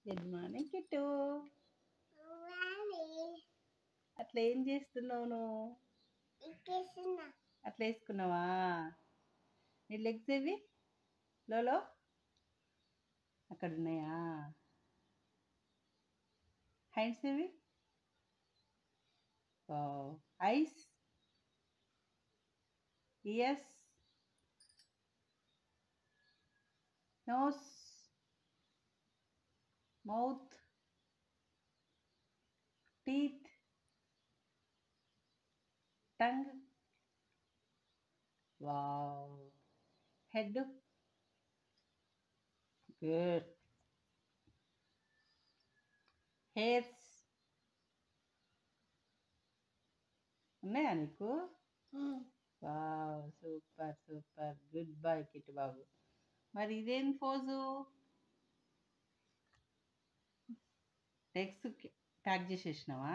Good morning kit. అట్లా ఏం చేస్తున్నావు నువ్వు? అట్లా వేసుకున్నావా? నీ లెగ్స్ ఏవి లోలో అక్కడ ఉన్నాయా? హ్యాండ్స్ ఏవి? Eyes, ears, nose, mouth, teeth, tongue, wow, head, good, hairs ఉన్నాయా నీకు? Wow, super super, good boy Kittu బాబు. మరి ఇదేం పోజు? Legs pack చేసేసినావా?